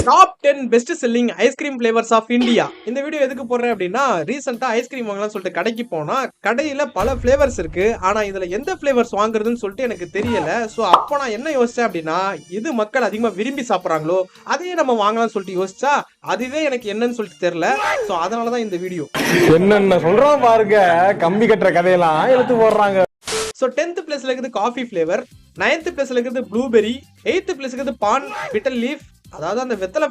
Top 10 best selling ice cream flavours of India. இந்த video எதுக்கு போடுறேன் அப்படின்னா, ரீசெண்டா ஐஸ்கிரீம் வாங்கலாம்னு சொல்லிட்டு கடைக்கு போனா, கடையில பல ஃபிளேவர்ஸ் இருக்கு. ஆனா இதுல எந்த ஃபிளேவர்ஸ் வாங்குறதுன்னு சொல்லிட்டு எனக்கு தெரியல. சோ அப்போ நான் என்ன யோசிச்சேன் அப்படின்னா, இது மக்கள் அதிகமா விரும்பி சாப்பிடுறாங்களோ அதையே நம்ம வாங்கலாம்னு சொல்லிட்டு யோசிச்சா, அதுவே எனக்கு என்னன்னு சொல்லிட்டு தெரியல. சோ அதனாலதான் இந்த வீடியோ. என்னென்ன சொல்றோம் பாருங்க, கம்பி கட்டுற கதையெல்லாம் எடுத்து போடுறாங்க. சோ 10th பிளேஸ்ல இருக்குது காஃபி ஃபிளேவர், 9th பிளேஸ்ல இருக்குது ப்ளூபெரி, 8th பிளேஸ்ல இருக்குது பான் பிட்டல் லீஃப், அதாவது அந்த வெத்தலை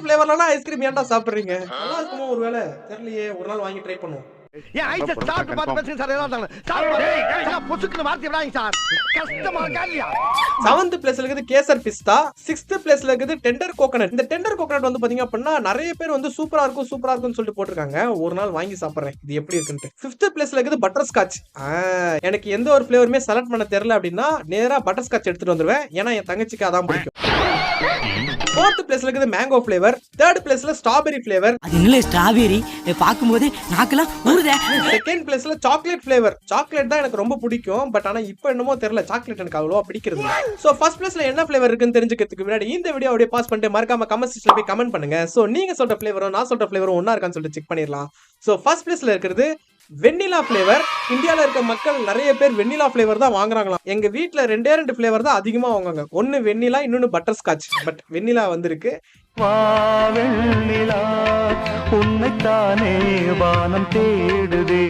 ஃபிளேவர்லாம் ஐஸ்கிரீம் ஏன்டா சாப்பிடுறீங்க? நல்லா இருக்குமோ ஒருவேளை தெரியலையே, ஒரு நாள் வாங்கி ட்ரை பண்ணுவோம். செவன்த் பிளேஸ்ல இருக்குது கேசர் பிஸ்தா, 6th பிளேஸ்ல இருக்குது டெண்டர் கோகனட். இந்த டெண்டர் கோகனட் வந்து பாத்தீங்க அப்படின்னா நிறைய பேர் வந்து சூப்பரா இருக்கும்னு சொல்லிட்டு போட்டிருக்காங்க. ஒரு நாள் வாங்கி சாப்பிடுறேன் இது எப்படி இருக்குன்னு. 5th பிளேஸ்ல இருக்குது பட்டர் ஸ்காட்ச். எனக்கு எந்த ஒரு ஃபிளேவருமே செலக்ட் பண்ண தெரியல அப்படின்னா நேரா பட்டர் ஸ்காட்ச் எடுத்துட்டு வந்துருவேன். ஏன்னா என் தங்கச்சிக்கு அதான் பிடிக்கும். 4th பிளேஸ்ல இருக்குது மேங்கோ ஃபிளேவர், 3rd பிளேஸ்ல ஸ்ட்ராபெரி ஃபிளேவர். அது என்னல ஸ்ட்ராபெரி பாக்கும்போது நாக்கெல்லாம் ஊறுதே. 2nd பிளேஸ்ல சாக்லேட் ஃபிளேவர். சாக்லேட் தான் எனக்கு ரொம்ப பிடிக்கும். பட் ஆனா இப்போ என்னமோ தெரியல, சாக்லேட் எனக்கு அவ்வளவா பிடிக்கிறது இல்ல. சோ ஃபர்ஸ்ட் பிளேஸ்ல என்ன ஃபிளேவர் இருக்குன்னு தெரிஞ்சுக்கிறதுக்கு முன்னாடி இந்த வீடியோ அப்படியே பாஸ் பண்ணிட்டு மறக்காம கமெண்ட் செக்ஷன்ல போய் கமெண்ட் பண்ணுங்க. சோ நீங்க சொல்ற ஃபிளேவரும் நான் சொல்ற ஃபிளேவரும் ஒண்ணா இருக்கான்னு சொல்லிட்டு செக் பண்ணிடலாம். சோ ஃபர்ஸ்ட் பிளேஸ்ல இருக்குது வெண்ணிலா ஃபிளேவர். இந்தியால இருக்க மக்கள் நிறைய பேர் வெண்ணிலா ஃபிளேவர் தான் வாங்குறாங்களாம். எங்க வீட்ல 2 ஃபிளேவர் தான் அதிகமா வாங்குவாங்க. ஒன்னு வெண்ணிலா, இன்னொன்னு பட்டர் ஸ்காட்ச். பட் வெண்ணிலா வந்திருக்கு. வெண்ணிலா உன்னைத்தானே வானம் தேடுதே.